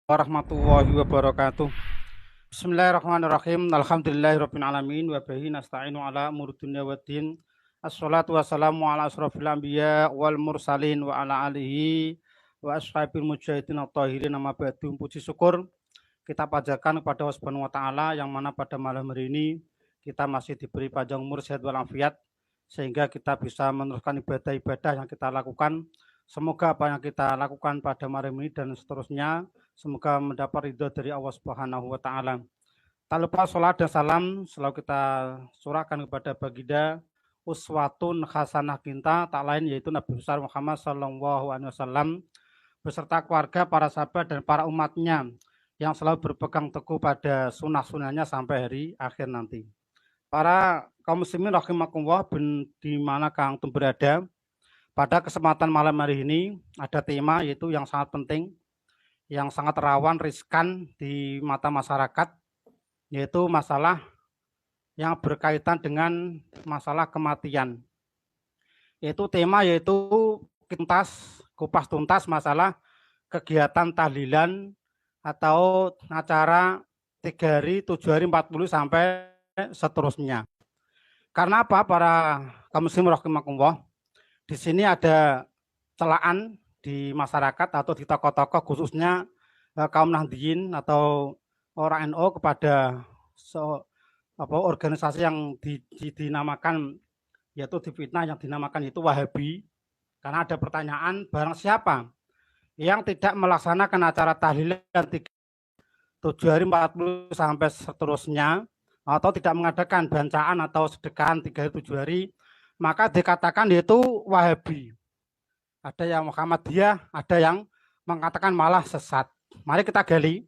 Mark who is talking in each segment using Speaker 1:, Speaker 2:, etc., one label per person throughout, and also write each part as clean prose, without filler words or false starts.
Speaker 1: Warahmatullahi wabarakatuh. Bismillahirrahmanirrahim. Alhamdulillahirabbil alamin wa bihi nasta'inu ala umuri dunya waddin. Assalatu wassalamu ala asrofil anbiya wal mursalin wa ala alihi wa ashabil mujahidin at-tahirin. Nama ba'du. Puji syukur kita panjatkan kepada Allah Subhanahu wa taala yang mana pada malam hari ini kita masih diberi panjang umur, sehat walafiat sehingga kita bisa meneruskan ibadah-ibadah yang kita lakukan. Semoga apa yang kita lakukan pada malam ini dan seterusnya semoga mendapat ridho dari Allah Subhanahu wa taala. Tak lupa sholat dan salam selalu kita surahkan kepada baginda uswatun hasanah kita, tak lain yaitu Nabi besar Muhammad SAW beserta keluarga, para sahabat dan para umatnya yang selalu berpegang teguh pada sunnah-sunnahnya sampai hari akhir nanti. Para kaum muslimin rahimakumullah, di mana Kang Tum berada, pada kesempatan malam hari ini ada tema yaitu yang sangat penting, yang sangat rawan, riskan di mata masyarakat, yaitu masalah yang berkaitan dengan masalah kematian. Yaitu tema yaitu kupas tuntas masalah kegiatan tahlilan atau acara 3 hari, 7 hari, 40 sampai seterusnya. Karena apa para kaum muslimin rahimakumullah? Di sini ada celaan di masyarakat atau di tokoh-tokoh khususnya kaum Nahdliyin atau orang NU kepada organisasi yang dinamakan yaitu difitnah yang dinamakan itu Wahabi. Karena ada pertanyaan, barang siapa yang tidak melaksanakan acara tahlilan 7 hari 40 sampai seterusnya atau tidak mengadakan bancaan atau sedekahan 3 hari 7 hari, maka dikatakan yaitu Wahabi. Ada yang Muhammadiyah, ada yang mengatakan malah sesat. Mari kita gali,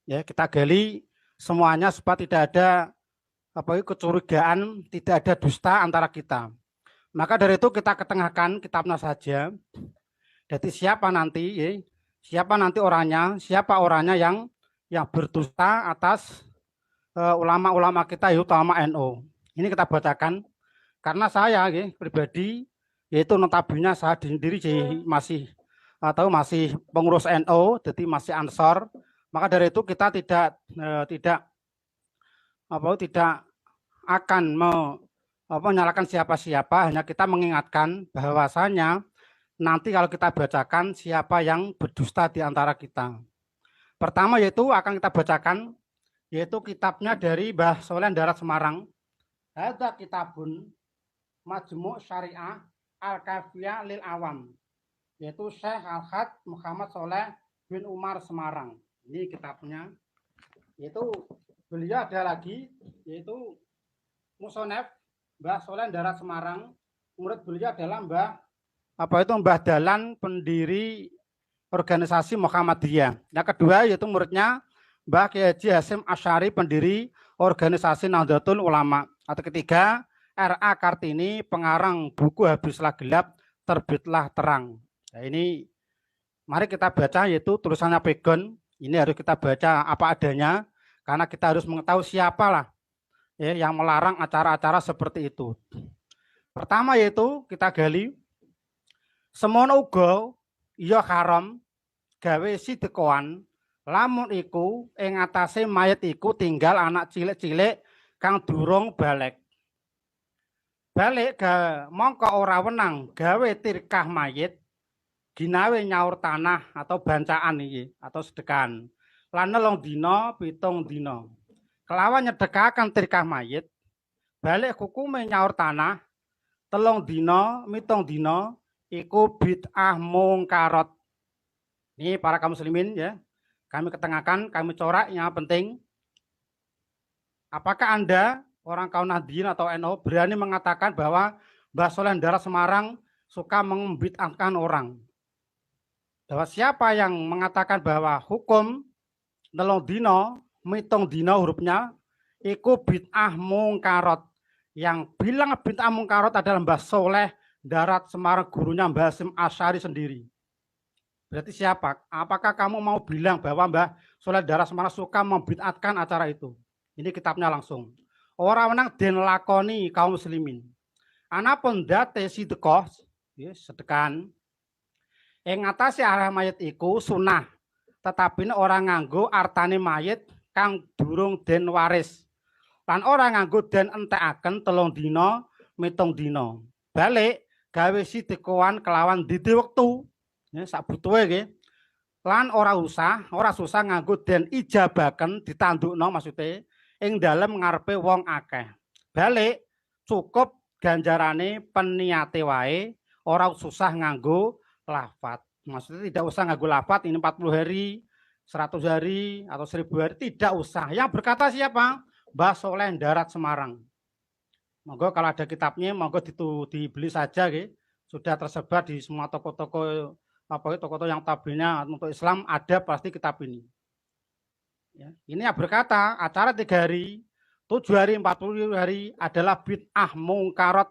Speaker 1: ya kita gali semuanya supaya tidak ada kecurigaan, tidak ada dusta antara kita. Maka dari itu kita ketengahkan kitabnya saja. Jadi siapa nanti orangnya, siapa orangnya yang berdusta atas ulama-ulama kita, utama NU. Ini kita bacakan. Karena saya pribadi yaitu notabene saya sendiri masih pengurus NU, jadi masih ansor. Maka dari itu kita tidak akan menyalahkan siapa-siapa, hanya kita mengingatkan bahwasanya nanti kalau kita bacakan siapa yang berdusta di antara kita. Pertama yaitu akan kita bacakan yaitu kitabnya dari Mbah Soleh Darat Semarang. Ada kitabun Majmu' Syariah Al-Kafiyah lil Awam, yaitu Syekh Al-Had Muhammad Soleh bin Umar Semarang. Ini kitabnya. Yaitu beliau ada lagi yaitu Musonef Mbah Soleh Darat Semarang. Murid beliau adalah Mbah Dalan, pendiri organisasi Muhammadiyah. Yang kedua yaitu muridnya Mbah Kiai Haji Hasyim Asy'ari, pendiri organisasi Nahdlatul Ulama. Atau ketiga R.A. Kartini, pengarang buku Habislah Gelap, Terbitlah Terang. Nah, ini mari kita baca yaitu tulisannya Pegon. Ini harus kita baca apa adanya karena kita harus mengetahui siapalah yang melarang acara-acara seperti itu. Pertama yaitu kita gali semono uga ya haram gawe sidhekoan lamun iku ing atase mayit iku tinggal anak cilik-cilik kang durung balik. Balik mongko ora wenang gawe tirkah mayit ginawe nyaur tanah atau bancaan iki atau sedekahan lan 3 dina 7 dina kelawan nyedekaken tirkah mayit balik hukume nyaur tanah 3 dina 7 dina iku bid'ah mungkarat. Ini para kaum muslimin ya, kami ketengahkan, kami corak yang penting. Apakah Anda orang kaum Nahdliyin atau NU berani mengatakan bahwa Mbah Soleh Darat Semarang suka membid'ahkan orang? Bahwa siapa yang mengatakan bahwa hukum 3 dina 7 dina hurufnya iku bid'ah mungkarat. Yang bilang bid'ah mungkarat adalah Mbah Soleh Darat Semarang, gurunya Mbah Hasyim Asy'ari sendiri. Berarti siapa? Apakah kamu mau bilang bahwa Mbah Soleh Darat Semarang suka membid'ahkan acara itu? Ini kitabnya langsung. Ora wenang den lakoni kaum muslimin. Anapun date sedekah, sedekahan ing ngatasi arah mayit iku sunah, tetapi orang nganggo artane mayit kang durung den waris. Lan ora nganggo den entekaken 3 dina, 7 dina. Balik gawe sidikoan kelawan didi wektu. Ya sak butuhe nggih. Lan ora susah nganggo den ijabaken ditandukno maksude ing dalem ngarepe wong akeh. Balik cukup ganjarane peniate wae, ora susah nganggo lafat. Maksudnya tidak usah nganggo lafat ini 40 hari, 100 hari atau 1000 hari, tidak usah. Yang berkata siapa? Mbah Soleh Darat Semarang. Monggo kalau ada kitabnya, monggo dibeli saja, gitu. Sudah tersebar di semua toko-toko toko-toko yang tabelnya untuk Islam ada pasti kitab ini. Ya, ini yang berkata acara 3 hari, 7 hari, 40 hari adalah bid'ah mungkarat.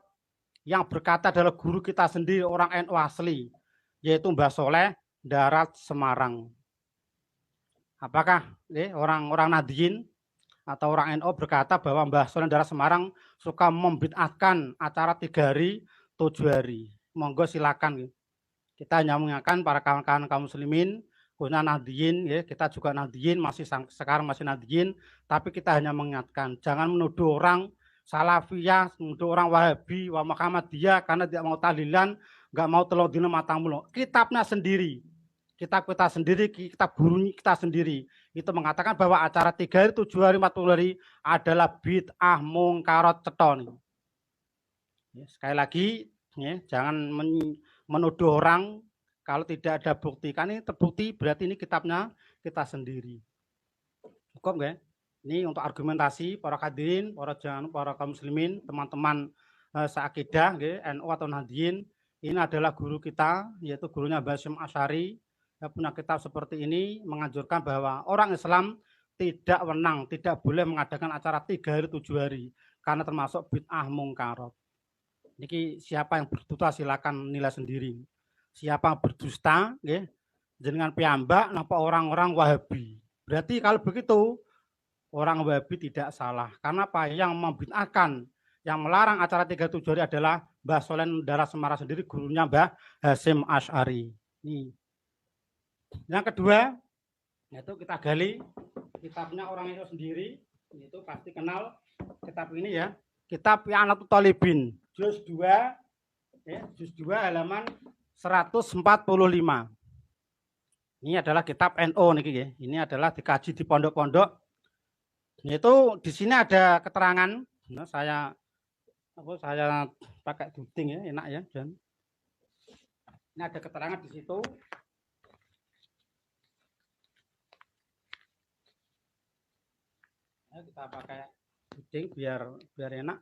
Speaker 1: Yang berkata adalah guru kita sendiri orang NU asli, yaitu Mbah Soleh Darat Semarang. Apakah orang-orang Nadiyin atau orang NU berkata bahwa Mbah Soleh Darat Semarang suka membid'ahkan acara 3 hari, 7 hari? Monggo silakan. Kita hanya mengingatkan para kawan-kawan kaum muslimin, khususnya Nadiyin, ya, kita juga Nadiyin, sekarang masih Nadiyin, tapi kita hanya mengingatkan, jangan menuduh orang Salafiyah, menuduh orang Wahabi, wa Muhammadiyah karena tidak mau tahlilan, nggak mau telur dina matang mulu. Kitabnya sendiri, kitab kita sendiri, kitab guru kita sendiri, itu mengatakan bahwa acara 3 hari, 7 hari, 40 hari adalah bid'ah mungkarat cetha. Ya, sekali lagi, ya, jangan menuduh orang kalau tidak ada bukti. Kan ini terbukti berarti ini kitabnya kita sendiri. Cukup nggak? Ini untuk argumentasi para hadirin, para kaum muslimin, teman-teman seakidah, NU atau Nahdiyin. Ini adalah guru kita, yaitu gurunya Mbah Hasyim Asy'ari. Punya kitab seperti ini menganjurkan bahwa orang Islam tidak wenang, tidak boleh mengadakan acara 3 hari, 7 hari, karena termasuk bid'ah mungkarat. Niki siapa yang berdusta silakan nilai sendiri. Siapa yang berdusta, jenengan piyambak napa orang-orang Wahabi. Berarti kalau begitu orang Wahabi tidak salah. Karena apa? Yang membid'ahkan, yang melarang acara 3-7 hari adalah Mbah Soleh Darat Semarang sendiri, gurunya Mbah Hasyim Asy'ari. Ini. Yang kedua, yaitu kita gali kitabnya orang itu sendiri, itu pasti kenal kitab ini ya. Kitab I'anatul Thalibin, juz 2, juz 2 halaman 145. Ini adalah kitab NU niki ya. Ini adalah dikaji di pondok-pondok. Itu di sini ada keterangan. Nah, saya pakai duding ya, enak ya. Dan ini ada keterangan di situ. Nah, kita pakai duding biar enak.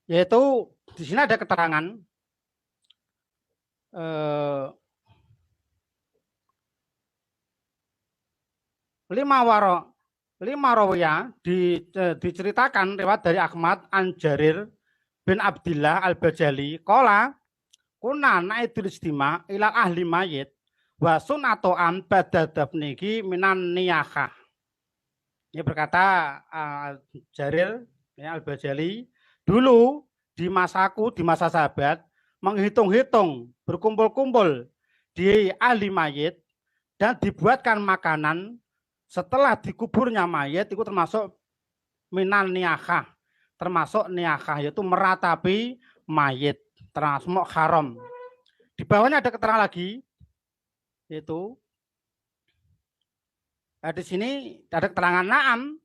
Speaker 1: Yaitu di sini ada keterangan. Lima rawiyah diceritakan lewat dari Ahmad an Jarir bin Abdillah al-Bajali qala kunna naidul istima ila ahli mayit wa sunatoan badadabniki minan niyakah. Ini berkata Jarir ya, al-Bajali, dulu di masaku, di masa sahabat, menghitung-hitung, berkumpul-kumpul di ahli mayit dan dibuatkan makanan setelah dikuburnya mayit, itu termasuk minan niyakah, termasuk niyakah, yaitu meratapi mayit, termasuk haram. Di bawahnya ada keterangan lagi, yaitu di sini ada keterangan na'am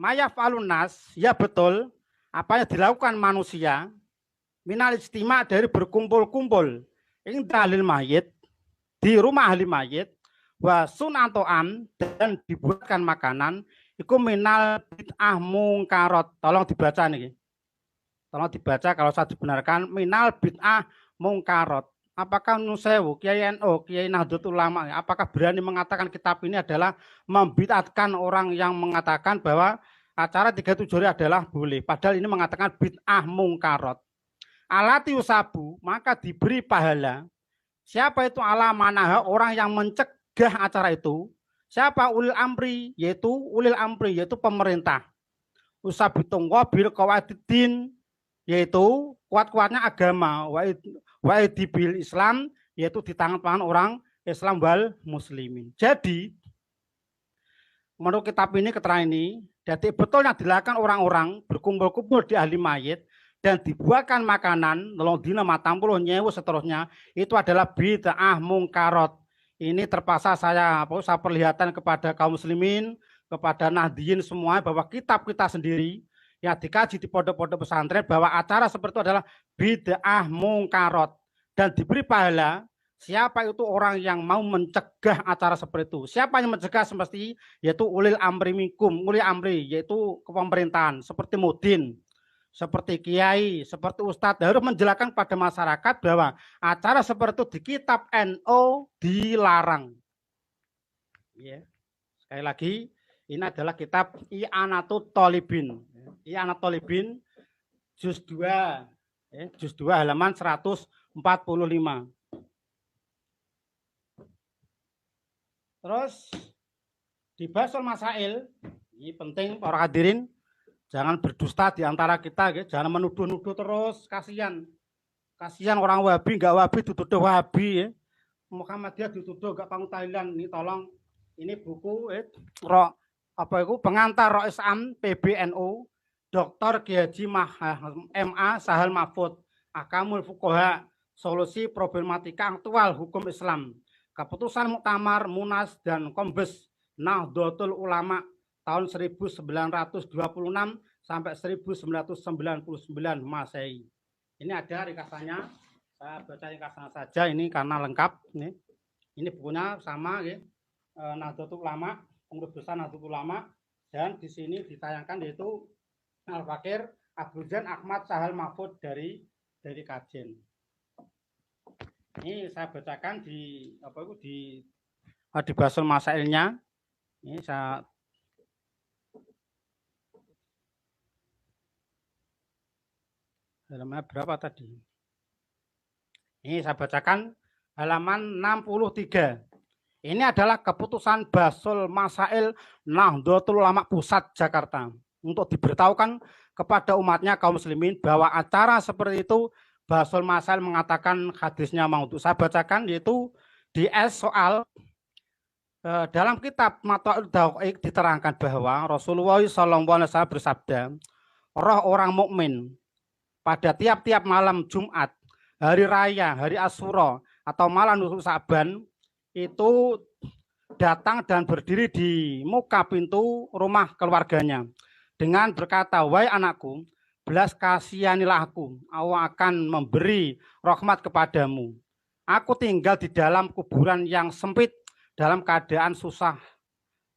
Speaker 1: mayaf'alun nas, ya betul apa yang dilakukan manusia minal istima dari berkumpul-kumpul inda ahli mayit, di rumah ahli mayit, wa sunato'am dan dibuatkan makanan iku minal bid'ah mungkarat. Tolong dibaca nih. Tolong dibaca kalau saya dibenarkan minal bid'ah mungkarat. Apakah Nusewu, Kiai NU, Kiai Nahdlatul Ulama, apakah berani mengatakan kitab ini adalah membid'ahkan orang yang mengatakan bahwa acara 3-7 hari adalah boleh, padahal ini mengatakan bid'ah mungkarat. Alati usabu, maka diberi pahala. Siapa itu ala manaha, orang yang mencegah acara itu? Siapa? Ulil amri, yaitu pemerintah. Usabitung wabil qawaidin, yaitu kuat-kuatnya agama, waidibil Islam, yaitu di tangan orang Islam wal muslimin. Jadi menurut kitab ini, keterangan ini, jadi betul yang dilakukan orang-orang berkumpul-kumpul di ahli mayit dan dibuatkan makanan, nolong dina matang puluh nyewu seterusnya, itu adalah bid'ah mungkarot. Ini terpaksa saya perlihatkan kepada kaum muslimin, kepada Nahdliyin semua, bahwa kitab kita sendiri yang dikaji di pondok-pondok pesantren, bahwa acara seperti itu adalah bid'ah mungkarot dan diberi pahala. Siapa itu orang yang mau mencegah acara seperti itu? Siapa yang mencegah semesti? Yaitu ulil amri minkum, ulil amri, yaitu kepemerintahan, seperti mudin, seperti kiai, seperti ustadz, harus menjelaskan pada masyarakat bahwa acara seperti itu di kitab NU dilarang. Ya. Sekali lagi, ini adalah kitab I'anatul Thalibin. I'anatul Thalibin, juz 2, juz 2 halaman 145. Terus di Basul Masail, ini penting para hadirin, jangan berdusta di antara kita, jangan menuduh-nuduh terus, kasihan. Kasihan orang Wahabi, enggak Wahabi dituduh Wahabi, ya. Muhammadiyah dituduh enggak pangutailan. Ini tolong, ini buku pengantar Rois Am PBNU, Dr. Kiai Haji MA Sahal Mahfud, Akamul Fuqaha, solusi problematika aktual hukum Islam. Keputusan Muktamar, Munas, dan Kombes Nahdlatul Ulama tahun 1926 sampai 1999 Masehi. Ini ada ringkasannya, saya baca ringkasannya saja ini karena lengkap. Ini bukunya sama, ya. Nahdlatul Ulama, pengurus besar Nahdlatul Ulama, dan di sini ditayangkan yaitu Al-Fakir Abdul Zain Ahmad Sahal Mahfud dari Kajen. Ini saya bacakan di Basul Masailnya. Ini saya halaman berapa tadi? Ini saya bacakan halaman 63. Ini adalah keputusan Basul Masail Nahdlatul Ulama Pusat Jakarta untuk diberitahukan kepada umatnya kaum muslimin bahwa acara seperti itu Basul Masail mengatakan hadisnya maudhu. Saya bacakan yaitu di S soal dalam kitab Mata'ul Dawaiq diterangkan bahwa Rasulullah SAW bersabda, roh orang mukmin pada tiap-tiap malam Jumat, hari raya, hari Asyura atau malam Nisfu Sa'ban itu datang dan berdiri di muka pintu rumah keluarganya dengan berkata, wahai anakku, belas kasihanilah aku akan memberi rahmat kepadamu. Aku tinggal di dalam kuburan yang sempit dalam keadaan susah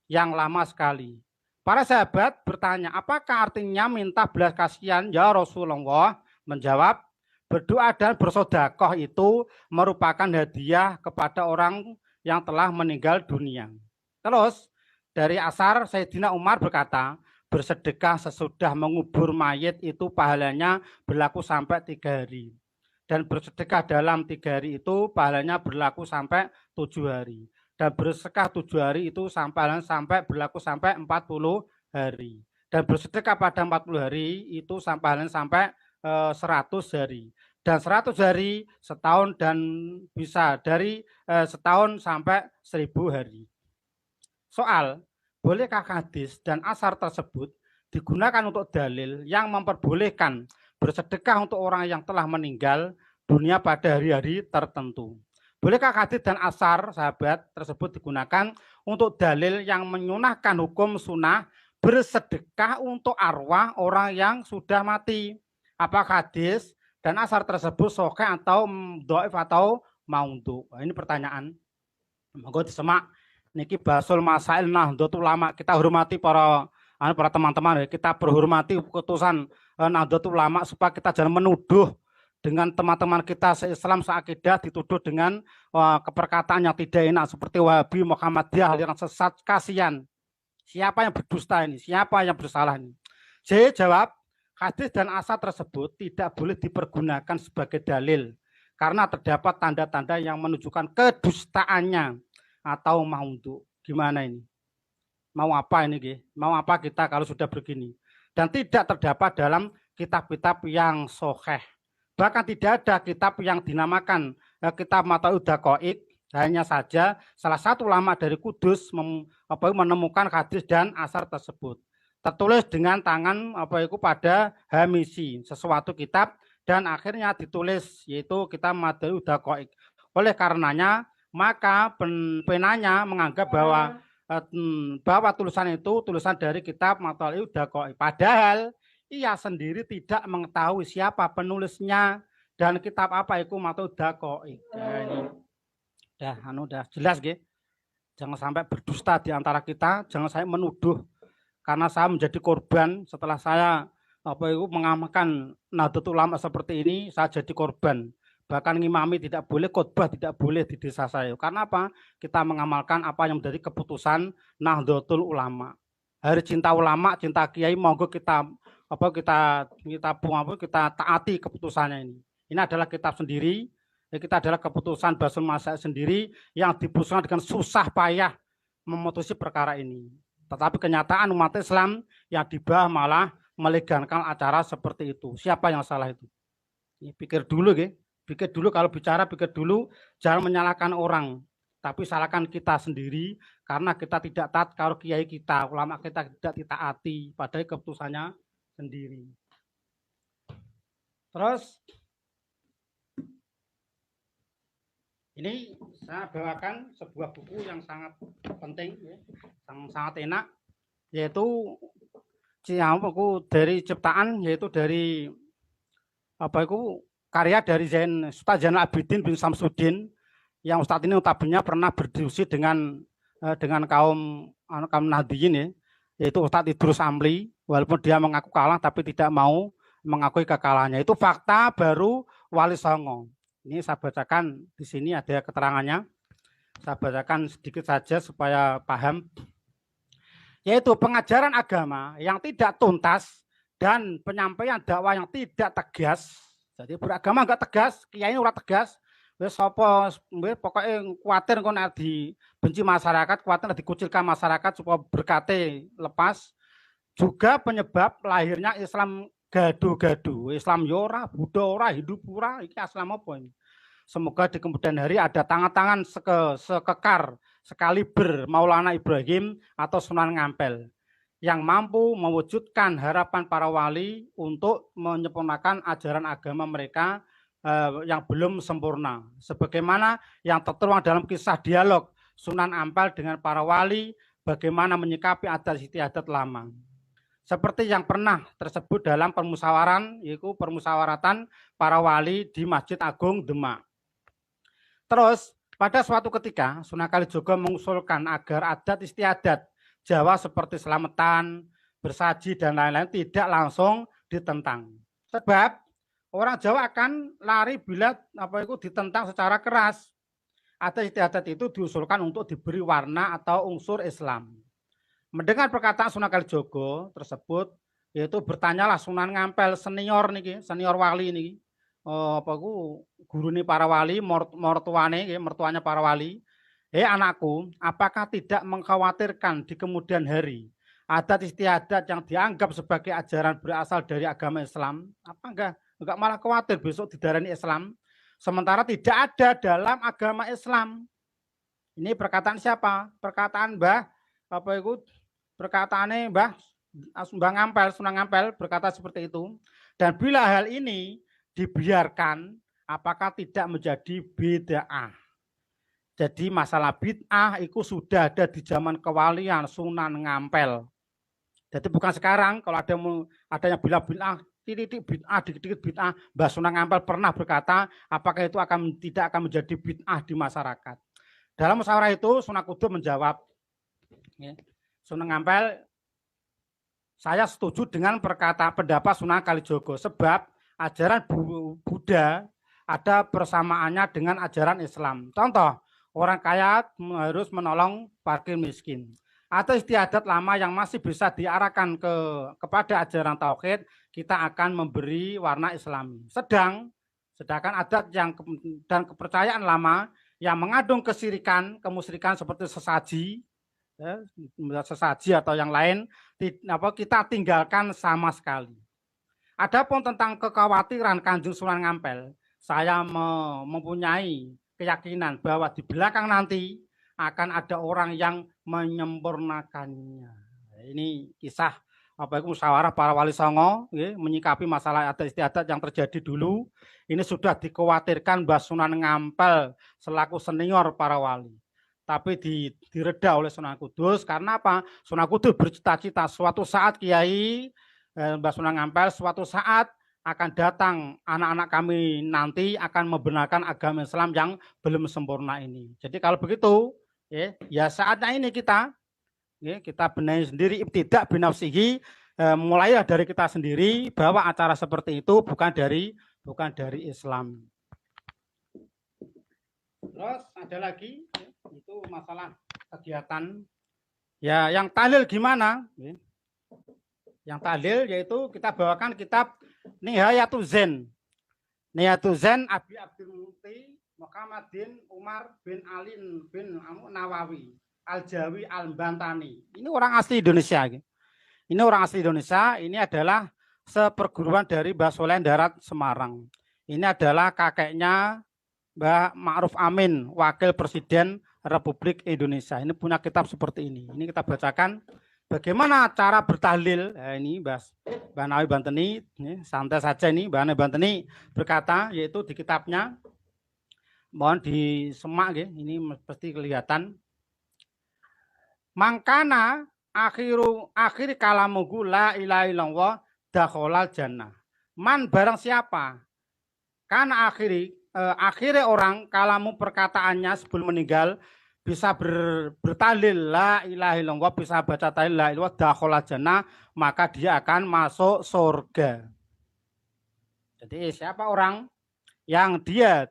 Speaker 1: yang lama sekali. Para sahabat bertanya, apakah artinya minta belas kasihan? Ya Rasulullah menjawab, berdoa dan bersedekah itu merupakan hadiah kepada orang yang telah meninggal dunia. Terus dari Asar, Sayyidina Umar berkata, bersedekah sesudah mengubur mayit itu pahalanya berlaku sampai 3 hari. Dan bersedekah dalam 3 hari itu pahalanya berlaku sampai 7 hari. Dan bersedekah 7 hari itu sampai berlaku sampai 40 hari. Dan bersedekah pada 40 hari itu sampai 100 hari. Dan 100 hari setahun dan bisa dari setahun sampai 1000 hari. Soal, bolehkah hadis dan asar tersebut digunakan untuk dalil yang memperbolehkan bersedekah untuk orang yang telah meninggal dunia pada hari-hari tertentu? Bolehkah hadis dan asar sahabat tersebut digunakan untuk dalil yang menyunahkan hukum sunnah bersedekah untuk arwah orang yang sudah mati? Apakah hadis dan asar tersebut sahih atau dhaif atau maudhu? Ini pertanyaan. Monggo disemak. Niki Basul Masail Nahdlatul Ulama. Kita hormati para teman-teman, kita berhormati keputusan Nahdlatul Ulama supaya kita jangan menuduh dengan teman-teman kita se-Islam se-akidah dituduh dengan keperkataan yang tidak enak seperti Wahabi, Muhammadiyah, aliran sesat. Kasihan. Siapa yang berdusta ini? Siapa yang bersalah ini? Saya jawab, hadis dan asar tersebut tidak boleh dipergunakan sebagai dalil karena terdapat tanda-tanda yang menunjukkan kedustaannya atau maudhu. Gimana ini? Mau apa ini? Mau apa kita kalau sudah begini? Dan tidak terdapat dalam kitab-kitab yang sahih. Bahkan tidak ada kitab yang dinamakan kitab Mata'ud Daqaiq Hanya saja salah satu ulama dari Kudus menemukan hadis dan asar tersebut. Tertulis dengan tangan pada hamisi, sesuatu kitab, dan akhirnya ditulis yaitu kitab Madail Daqaiq. Oleh karenanya maka penanya menganggap bahwa tulisan itu tulisan dari kitab Madail Daqaiq. Padahal ia sendiri tidak mengetahui siapa penulisnya dan kitab apa itu Madail Daqaiq. Udah jelas gitu. Jangan sampai berdusta di antara kita, jangan saya menuduh karena saya menjadi korban setelah saya mengamalkan Nahdlatul Ulama seperti ini, saya jadi korban. Bahkan ngimami tidak boleh, khotbah tidak boleh di desa saya. Karena apa? Kita mengamalkan apa yang menjadi keputusan Nahdlatul Ulama. Hari cinta ulama, cinta kiai, monggo kita taati keputusannya ini. Ini adalah kitab sendiri, kita adalah keputusan Basul Masail sendiri yang diputuskan dengan susah payah memutusi perkara ini. Tetapi kenyataan umat Islam yang di bawah malah melegalkan acara seperti itu. Siapa yang salah itu? Pikir dulu, pikir dulu kalau bicara, pikir dulu, jangan menyalahkan orang, tapi salahkan kita sendiri karena kita tidak taat kalau kiai kita, ulama kita tidak ditaati padahal keputusannya sendiri. Terus ini saya bawakan sebuah buku yang sangat penting, yang sangat enak, yaitu dari ciptaan, yaitu dari karya dari Ustaz Zainal Abidin bin Samsudin, yang Ustadz ini notabene pernah berdiskusi dengan kaum Nahdliyin, yaitu Ustadz Idrus Amli, walaupun dia mengaku kalah tapi tidak mau mengakui kekalahannya. Itu fakta baru Wali Songo. Ini saya bacakan di sini ada keterangannya. Saya bacakan sedikit saja supaya paham. Yaitu pengajaran agama yang tidak tuntas dan penyampaian dakwah yang tidak tegas. Jadi beragama enggak tegas, kiai ora tegas. Wis sapa pokoknya kuatir engko nek dibenci masyarakat, kuatir dikucilkan masyarakat supaya berkate lepas. Juga penyebab lahirnya Islam gaduh-gaduh. Islam yo ora, Buddha ora, Hindu ora, iki Islam apa ini? Semoga di kemudian hari ada tangan-tangan sekekar, sekaliber Maulana Ibrahim atau Sunan Ngampel yang mampu mewujudkan harapan para wali untuk menyempurnakan ajaran agama mereka yang belum sempurna. Sebagaimana yang tertuang dalam kisah dialog Sunan Ampel dengan para wali, bagaimana menyikapi adat istiadat lama. Seperti yang pernah tersebut dalam permusyawaratan, yaitu permusyawaratan para wali di Masjid Agung Demak. Terus pada suatu ketika Sunan Kalijogo mengusulkan agar adat istiadat Jawa seperti selamatan, bersaji dan lain-lain tidak langsung ditentang. Sebab orang Jawa akan lari bila ditentang secara keras. Adat istiadat itu diusulkan untuk diberi warna atau unsur Islam. Mendengar perkataan Sunan Kalijogo tersebut, yaitu bertanyalah Sunan Ngampel senior wali niki. Gurune para wali, mertuanya para wali. Anakku, apakah tidak mengkhawatirkan di kemudian hari adat istiadat yang dianggap sebagai ajaran berasal dari agama Islam? Apa enggak malah khawatir besok didarani Islam? Sementara tidak ada dalam agama Islam. Ini perkataan siapa? Perkataan perkataannya Mbah Ngampel, Sunan Ngampel berkata seperti itu. Dan bila hal ini dibiarkan, apakah tidak menjadi bid'ah? Jadi masalah bid'ah itu sudah ada di zaman kewalian Sunan Ngampel. Jadi bukan sekarang kalau ada yang bilang bid'ah, titik bid'ah, dikit-dikit bid'ah. Mbah Sunan Ngampel pernah berkata, apakah itu tidak akan menjadi bid'ah di masyarakat? Dalam musyawarah itu Sunan Kudus menjawab, Sunan Ngampel, saya setuju dengan pendapat Sunan Kalijogo sebab ajaran Buddha ada persamaannya dengan ajaran Islam. Contoh, orang kaya harus menolong fakir miskin. Atau istiadat lama yang masih bisa diarahkan kepada ajaran tauhid, kita akan memberi warna Islami. Sedangkan adat dan kepercayaan lama yang mengandung kemusyrikan seperti sesaji atau yang lain, kita tinggalkan sama sekali. Adapun tentang kekhawatiran Kanjeng Sunan Ngampel, saya mempunyai keyakinan bahwa di belakang nanti akan ada orang yang menyempurnakannya. Ini kisah musyawarah para wali songo menyikapi masalah adat istiadat yang terjadi dulu. Ini sudah dikhawatirkan Mbah Sunan Ngampel selaku senior para wali. Tapi direda oleh Sunan Kudus karena apa? Sunan Kudus bercita-cita suatu saat Kiai Mbah Sunan Ngampel suatu saat akan datang anak-anak kami nanti akan membenarkan agama Islam yang belum sempurna ini. Jadi kalau begitu, ya saatnya ini kita benahi sendiri ibtidak binafsihi, mulailah dari kita sendiri bahwa acara seperti itu bukan dari Islam. Terus ada lagi itu masalah kegiatan. Ya, yang tahlil gimana? Yang tahlil yaitu kita bawakan kitab Nihayatul Zen. Nihayatul Zen Abi Abdul Muti Muhammadin Umar bin Ali bin Nawawi Al-Jawi Al-Bantani. Ini orang asli Indonesia. Ini orang asli Indonesia. Ini adalah seperguruan dari Mbah Soleh Darat Semarang. Ini adalah kakeknya Mbah Ma'ruf Amin, Wakil Presiden Republik Indonesia. Ini punya kitab seperti ini. Ini kita bacakan. Bagaimana cara bertahlil? Ini Mbah Nawawi Banteni, santai saja ini. Mbah Nawawi Banteni berkata, yaitu di kitabnya, mohon disemak, ini pasti kelihatan. Mangkana akhir kalamuhu la ilaha illallah dakhalal jannah. Man barang siapa? Karena akhirnya orang kalamu perkataannya sebelum meninggal bisa bertahlil la ilaha illallah, bisa baca tahlil la ilaha dakhala jannah, maka dia akan masuk surga. Jadi siapa orang yang dia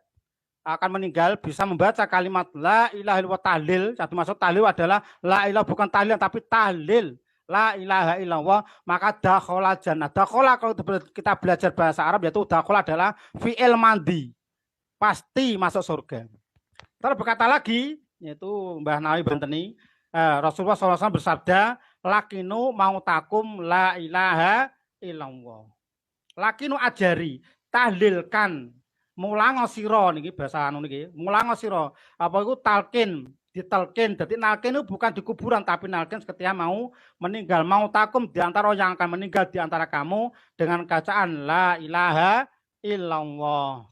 Speaker 1: akan meninggal bisa membaca kalimat la ilaha illallah tahlil, satu masuk tahlil adalah la ilaha bukan tahlil tapi tahlil la ilaha illallah, maka dakhala jannah. Dakhala kalau kita belajar bahasa Arab yaitu dakhala adalah fi'il mandi, pasti masuk surga. Terus berkata lagi yaitu Mbah Nawawi Banteni, Rasulullah SAW bersabda, lakinu mautakum la ilaha illallah. Lakinu ajari, tahlilkan, mulango siro niki bahasa anu niki, mulango siro. Apa itu talkin, ditelkin. Jadi nalkin itu bukan di kuburan tapi nalkin ketika mau meninggal. Mautakum di antara yang akan meninggal di antara kamu dengan bacaan la ilaha illallah.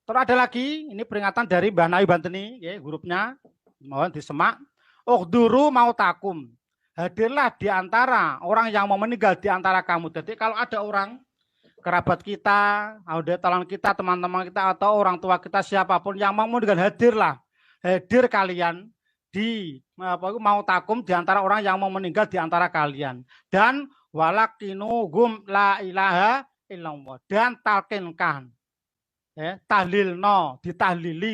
Speaker 1: Terus ada lagi, ini peringatan dari Mbah Nawawi Banteni, hurufnya, mohon disemak. Uhduru mautakum, hadirlah di antara orang yang mau meninggal di antara kamu. Jadi kalau ada orang, kerabat kita, audiotalan kita, teman-teman kita, atau orang tua kita, siapapun yang mau meninggal, hadirlah. Hadir kalian di mautakum di antara orang yang mau meninggal di antara kalian. Dan walakinugum la ilaha illallah. Dan talkinkan. Tahlilno, ditahlili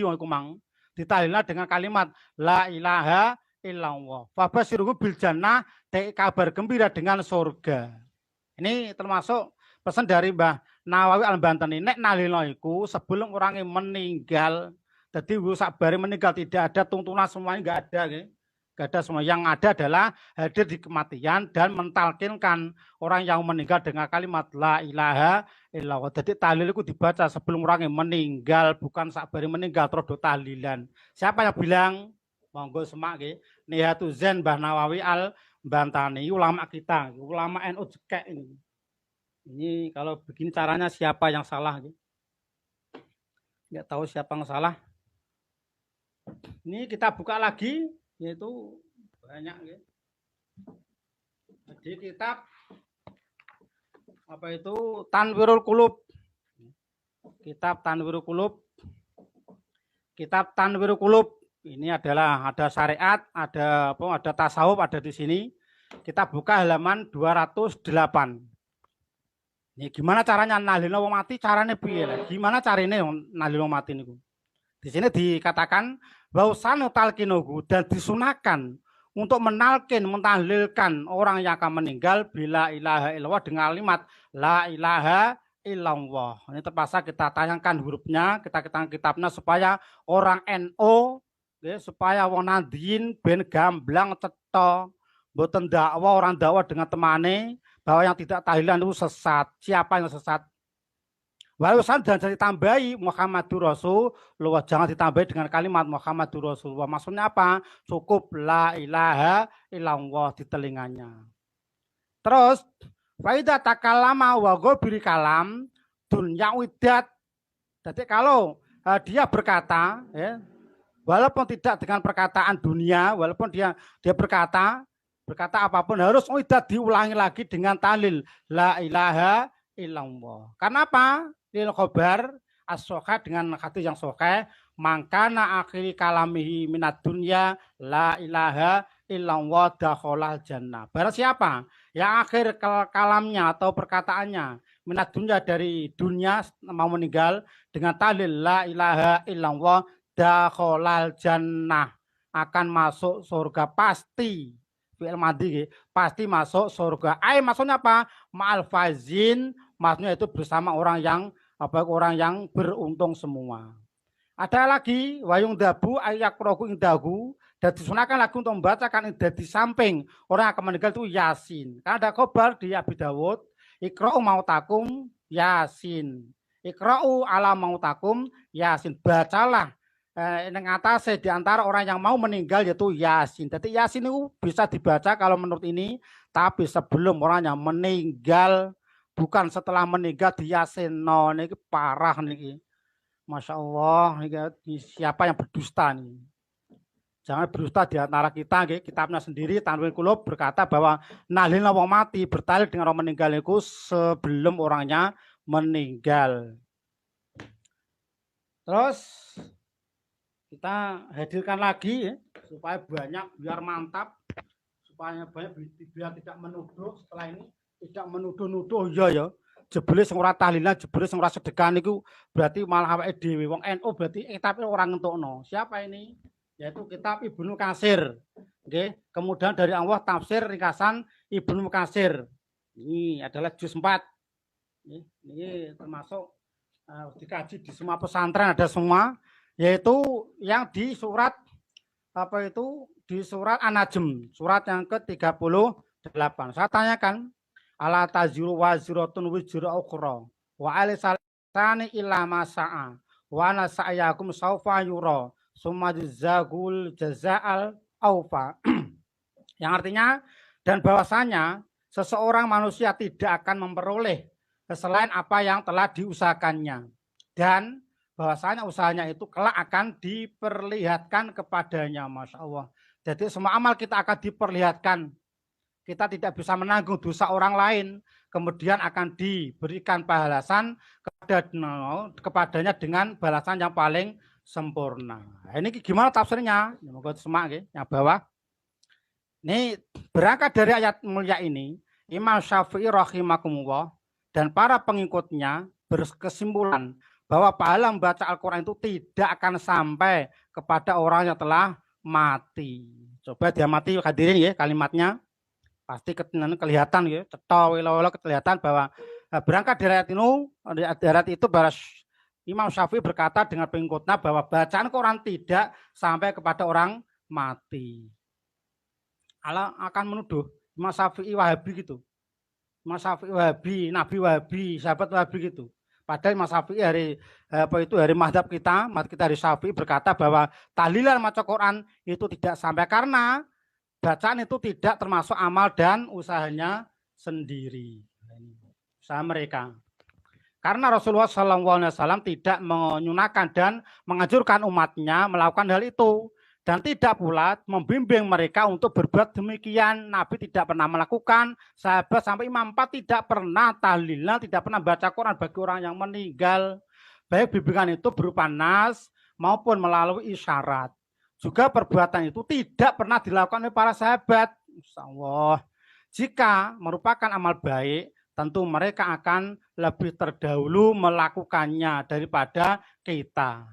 Speaker 1: ditahlilna dengan kalimat la ilaha illallah. Fabasyiruhu bil jannah, kabar gembira dengan surga. Ini termasuk pesan dari Mbah Nawawi Al-Banteni. Nek nahlilno iku sebelum orangnya meninggal, jadi sabari meninggal tidak ada tuntunan semuanya, enggak ada, enggak ada semua. Yang ada adalah hadir di kematian dan mentalkinkan orang yang meninggal dengan kalimat la ilaha illallah. Jadi tahlil itu dibaca sebelum orang yang meninggal, bukan sabari meninggal terus tahlilan. Siapa yang bilang? Monggo semak nggih. Nihayatul Zen Mbah Nawawi Al-Bantani, ulama kita, ulama NU cekek ini. Ini kalau begini caranya siapa yang salah? Nggak tahu siapa yang salah. Ini kita buka lagi, yaitu banyak. Jadi kitab apa itu Tanwirul Qulub. Kitab Tanwirul Qulub. Kitab Tanwirul Qulub. Ini adalah ada syariat, ada tasawuf, ada di sini. Kita buka halaman 208. Ini gimana caranya nahlilno wong mati? Caranya piye lah? Gimana caranya nahlilno wong mati niku? Di sini dikatakan bahwa talkinuhu dan disunahkan untuk menalkin, mentahlilkan orang yang akan meninggal bila ilaha illallah dengan kalimat la ilaha illallah. Ini terpaksa kita tayangkan hurufnya, kita kitabnya supaya orang NO supaya wong nadiin ben gamblang cetha, mboten dakwah orang dakwah dengan temane bahwa yang tidak tahlilan itu sesat. Siapa yang sesat? Walusan jangan ditambahi Muhammadur Rasulullah, jangan ditambahi dengan kalimat Muhammadur Rasulullah. Maksudnya apa? Cukup la ilaha illallah di telinganya. Terus faida takalama wa ghabiri kalam dunya widat. Jadi kalau dia berkata, ya, walaupun tidak dengan perkataan dunia, walaupun dia berkata apapun harus widat diulangi lagi dengan tahlil la ilaha illallah. Karena apa? Lil khobar as-soheh dengan hadis yang soheh, mangkana akhiri kalamihi minat dunya la ilaha illallah dakhalal jannah. Barang siapa yang akhir kalamnya atau perkataannya minat dunya dari dunia mau meninggal dengan tahlil la ilaha illallah dakhalal jannah, akan masuk surga pasti. Fi'il madhi pasti masuk surga. Maksudnya apa? Ma'al faizin, maksudnya itu bersama orang yang beruntung semua. Ada lagi wayung dabu ayak proku indahu, dan disunahkan lagi untuk membacakan di samping orang yang akan meninggal itu Yasin. Karena ada khobar di Abi Dawud, ikra'u mautakum Yasin. Ikra'u ala mautakum Yasin. Bacalah yang atas di antara orang yang mau meninggal yaitu Yasin. Jadi Yasin itu bisa dibaca kalau menurut ini, tapi sebelum orang yang meninggal, bukan setelah meninggal di Yasin. No, ini parah nih. Masya Allah, ini siapa yang berdusta nih? Jangan berdusta di antara kita. Kitabnya sendiri Tanwin Qulub berkata bahwa nahlilna wong mati bertahlil dengan orang meninggal itu sebelum orangnya meninggal. Terus kita hadirkan lagi ya, supaya banyak, biar mantap, supaya banyak, biar tidak menuduh setelah ini, tidak menuduh-nuduh. Ya jebule sing ora tahlilan, jebule sing ora sedekah niku berarti malah awake dhewe wong NU berarti kitab orang ngentukno. Siapa ini? Yaitu kitab Ibnu Katsir. Nggih, kemudian dari Allah tafsir ringkasan Ibnu Katsir. Ini adalah juz 4. Ini termasuk dikaji di semua pesantren, ada semua, yaitu yang di surat di surat An-Najm, surat yang ke-38. Saya tanyakan, ala taziru waziratun wizra ukhra wa alisani illa ma sa'a wa ana sa'yakum saufa yura summa jazagul jazaal aufa. Yang artinya, dan bahwasanya seseorang manusia tidak akan memperoleh selain apa yang telah diusahakannya, dan bahwasanya usahanya itu kelak akan diperlihatkan kepadanya. Masya Allah. Jadi semua amal kita akan diperlihatkan. Kita tidak bisa menanggung dosa orang lain, kemudian akan diberikan balasan kepadanya dengan balasan yang paling sempurna. Ini gimana tafsirnya? Moga semak yang bawah. Ini berangkat dari ayat mulia ini, Imam Syafi'i rahimakumullah dan para pengikutnya berkesimpulan bahwa pahala membaca Al-Quran itu tidak akan sampai kepada orang yang telah mati. Coba dia mati, hadirin ya kalimatnya. Pasti kelihatan ya, kelihatan bahwa berangkat dari ayat itu bahwa Imam Syafi'i berkata dengan pengikutnya bahwa bacaan Quran tidak sampai kepada orang mati. Allah akan menuduh Imam Syafi'i Wahabi gitu. Imam Syafi'i Wahabi, Nabi Wahabi, sahabat Wahabi gitu. Padahal Imam Syafi'i hari mazhab kita hari Syafi'i berkata bahwa tahlilan maca Quran itu tidak sampai karena bacaan itu tidak termasuk amal dan usahanya sendiri. Usaha mereka. Karena Rasulullah SAW tidak menyunahkan dan menganjurkan umatnya melakukan hal itu. Dan tidak pula membimbing mereka untuk berbuat demikian. Nabi tidak pernah melakukan, sahabat sampai Imam 4 tidak pernah tahlilan, tidak pernah baca Quran bagi orang yang meninggal. Baik bimbingan itu berupa nas maupun melalui isyarat. Juga perbuatan itu tidak pernah dilakukan oleh para sahabat. Insyaallah. Jika merupakan amal baik, tentu mereka akan lebih terdahulu melakukannya daripada kita.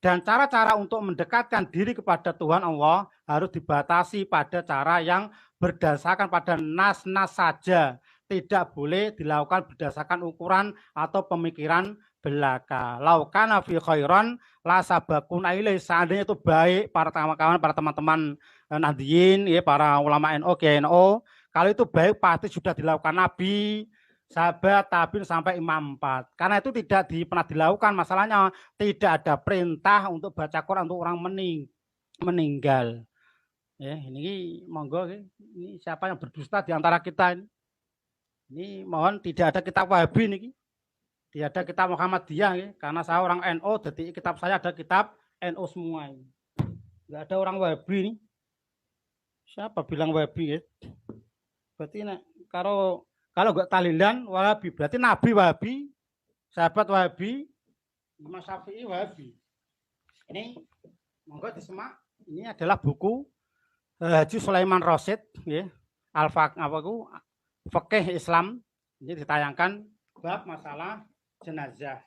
Speaker 1: Dan cara-cara untuk mendekatkan diri kepada Tuhan Allah harus dibatasi pada cara yang berdasarkan pada nas-nas saja. Tidak boleh dilakukan berdasarkan ukuran atau pemikiran belaka. Laukana fi khairan la sabaquna ilaih. Seandainya itu baik para kawan-kawan, para teman-teman Nahdiyin, ya, para ulama NU, GNU, kalau itu baik pasti sudah dilakukan Nabi, sahabat, tabiin sampai imam 4. Karena itu tidak pernah dilakukan. Masalahnya tidak ada perintah untuk baca Quran untuk orang meninggal. Ya, ini monggo ini siapa yang berdusta di antara kita ini? Ini mohon tidak ada kitab Wahabi nih. Tidak ada kitab Muhammadiyah ya. Karena saya orang NU, jadi kitab saya ada kitab NU semua ini. Enggak ada orang Wahabi nih. Siapa bilang Wahabi ya? Berarti kalau enggak tahlilan Wahabi, berarti Nabi Wahabi, sahabat Wahabi, Imam Syafi'i Wahabi. Ini monggo disimak. Ini adalah buku Haji Sulaiman Rasyid ya. Fikih Islam. Ini ditayangkan bab masalah jenazah.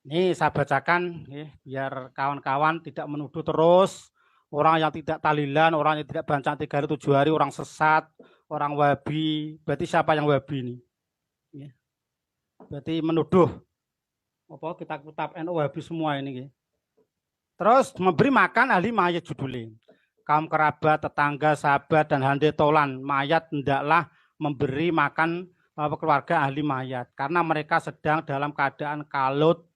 Speaker 1: Ini saya bacakan ya, biar kawan-kawan tidak menuduh terus orang yang tidak tahlilan, orang yang tidak baca 3 hari 7 hari, orang sesat, orang Wahabi. Berarti siapa yang Wahabi ini? Ya. Berarti menuduh apa kitab-kitab NU Wahabi semua ini. Ya. Terus memberi makan ahli mayat judulnya. Kaum kerabat, tetangga, sahabat, dan handai tolan mayat hendaklah memberi makan keluarga ahli mayat. Karena mereka sedang dalam keadaan kalut,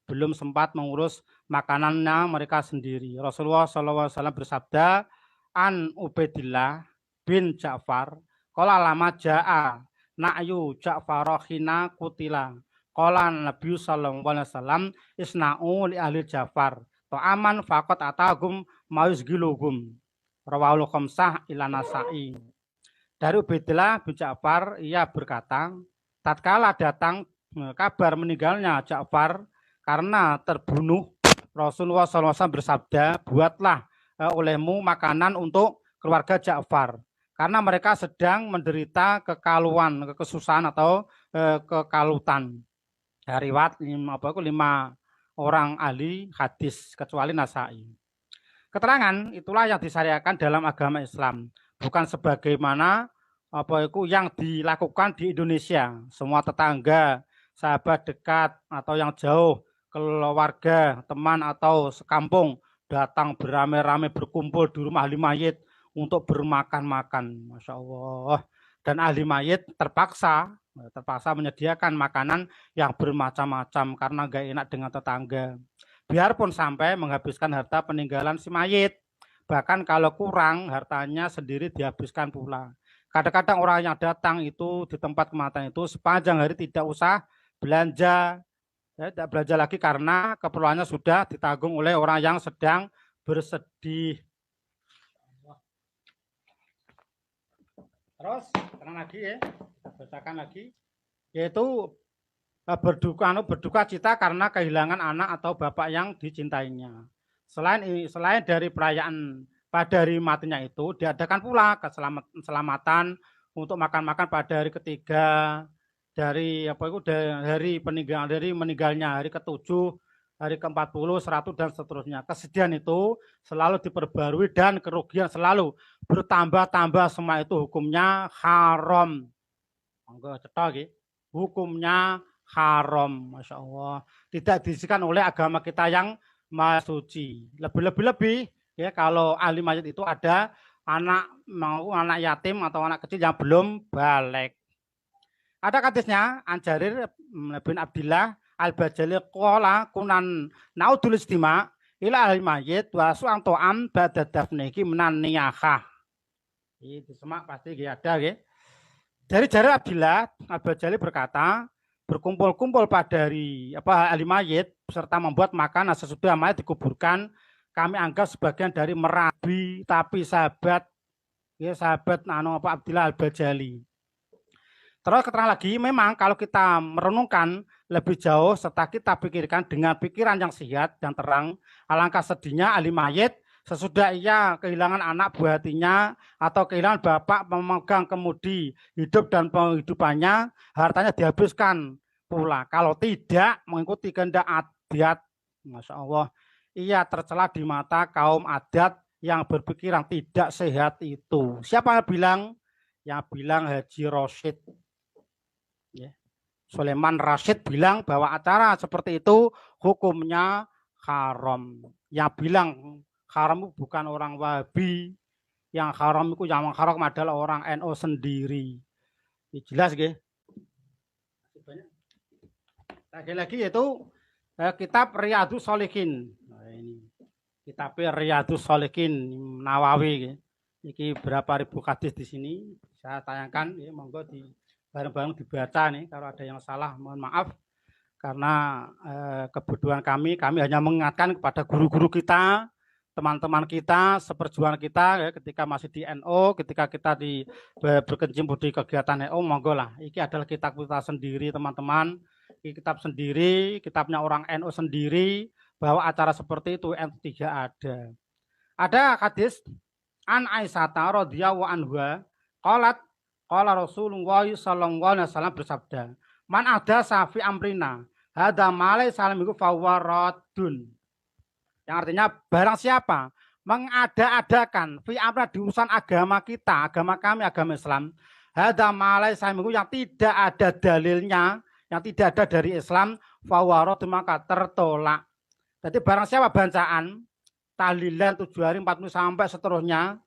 Speaker 1: belum sempat mengurus makanannya mereka sendiri. Rasulullah SAW bersabda, An Ubaidillah bin Ja'far, qala lama ja'a na'yu Ja'farohina kutila. Qala Nabi sallallahu alaihi wasallam isna'u li ahli Ja'far. Ta'aman faqat atagum mayusgilugum. Rawahul khamsah ila Nasa'i. Dari Ubaidillah bin Ja'far, ia berkata, tatkala datang kabar meninggalnya Ja'far karena terbunuh, Rasulullah SAW bersabda, buatlah olehmu makanan untuk keluarga Ja'far. Karena mereka sedang menderita kekaluan, kesusahan atau kekalutan. Riwayat 5 orang ahli hadis, kecuali Nasa'i. Keterangan itulah yang disyariatkan dalam agama Islam. Bukan sebagaimana yang dilakukan di Indonesia. Semua tetangga, sahabat dekat, atau yang jauh, keluarga, teman, atau sekampung datang beramai-ramai berkumpul di rumah ahli mayit untuk bermakan-makan. Masya Allah. Dan ahli mayit terpaksa menyediakan makanan yang bermacam-macam karena gak enak dengan tetangga. Biarpun sampai menghabiskan harta peninggalan si mayit. Bahkan kalau kurang, hartanya sendiri dihabiskan pula. Kadang-kadang orang yang datang itu di tempat kematian itu sepanjang hari tidak usah belanja, tidak belanja lagi karena keperluannya sudah ditanggung oleh orang yang sedang bersedih. Terus tenang lagi ya, kita bacakan lagi, yaitu berduka cita karena kehilangan anak atau bapak yang dicintainya. Selain dari perayaan pada hari matinya itu, diadakan pula keselamatan untuk makan-makan pada hari ketiga dari hari meninggalnya, hari ke-7, hari ke-40, 100 dan seterusnya. Kesedihan itu selalu diperbarui dan kerugian selalu bertambah-tambah, semua itu hukumnya haram. Hukumnya haram, Masya Allah. Tidak diisikan oleh agama kita yang maha suci. Lebih ya, kalau ahli mayit itu ada anak yatim atau anak kecil yang belum balik. Ada hadisnya Anjarir bin Abdillah Al-Bajali qala kunan naudul istima ila ahli mayit wa su'an to'am ba'da dafnihi minan niyahah. Itu semua pasti ada ya. Dari Jarir Abdillah Al-Bajali berkata, berkumpul-kumpul pada hari ahli mayit serta membuat makanan sesudah mayit dikuburkan, kami anggap sebagian dari merabi tapi sahabat Abdillah Al-Bajali. Terus keterangan lagi, memang kalau kita merenungkan lebih jauh serta kita pikirkan dengan pikiran yang sehat dan terang, alangkah sedihnya ahli mayit sesudah ia kehilangan anak buah hatinya atau kehilangan bapak pemegang kemudi hidup dan penghidupannya, hartanya dihabiskan pula. Kalau tidak mengikuti kehendak adat, Masya Allah, ia tercela di mata kaum adat yang berpikiran tidak sehat itu. Siapa yang bilang? Yang bilang Haji Rasyid. Ya. Sulaiman Rasyid bilang bahwa acara seperti itu hukumnya haram. Yang bilang haram itu bukan orang Wahabi. Yang haram itu yang haram adalah orang NU sendiri. Ya, jelas ya. Lagi-lagi yaitu kitab Riyadhus Shalihin. Nah, ini kitab Riyadhus Shalihin Nawawi. Ini berapa ribu hadis di sini saya tayangkan. Ya, monggo di bareng-bareng dibaca nih. Kalau ada yang salah, mohon maaf. Karena kebutuhan kami hanya mengingatkan kepada guru-guru kita, teman-teman kita, seperjuangan kita ya, ketika masih di NU, ketika kita berkecimpung di kegiatan NU, monggo lah. Ini adalah kitab kita sendiri, teman-teman. Ini kitab sendiri, kitabnya orang NU sendiri, bahwa acara seperti itu NU tidak ada. Ada hadis an Aisyah radhiyallahu anha, qalat qala Rasulullah sallallahu alaihi wasallam bersabda, man ada safi amrina hada malai salam itu fawaradun, yang artinya barang siapa mengada-adakan fi amra di urusan agama kita, agama kami, agama Islam, hada malai salam itu yang tidak ada dalilnya, yang tidak ada dari Islam, fawaradun maka tertolak. Jadi barang siapa bacaan tahlilan 7 hari 40 sampai seterusnya,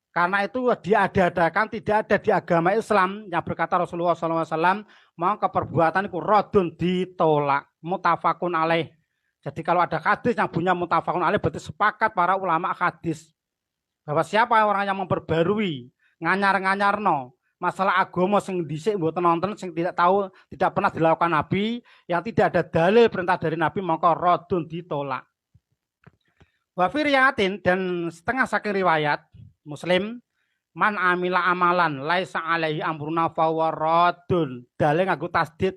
Speaker 1: karena itu diada-adakan, tidak ada di agama Islam yang berkata Rasulullah SAW, maka perbuatan itu rodun ditolak, mutafakun alaih. Jadi kalau ada hadis yang punya mutafakun alaih, berarti sepakat para ulama hadis bahwa siapa orang yang memperbarui nganyar-nganyarno masalah agama sing dhisik mboten nonton, sing tidak tahu, tidak pernah dilakukan Nabi, yang tidak ada dalil perintah dari Nabi, maka rodun ditolak. Wa fi riwayatin, dan setengah saking riwayat Muslim, man amila amalan laisa alaihi amruna fawaradun, dalil nganggo tasdid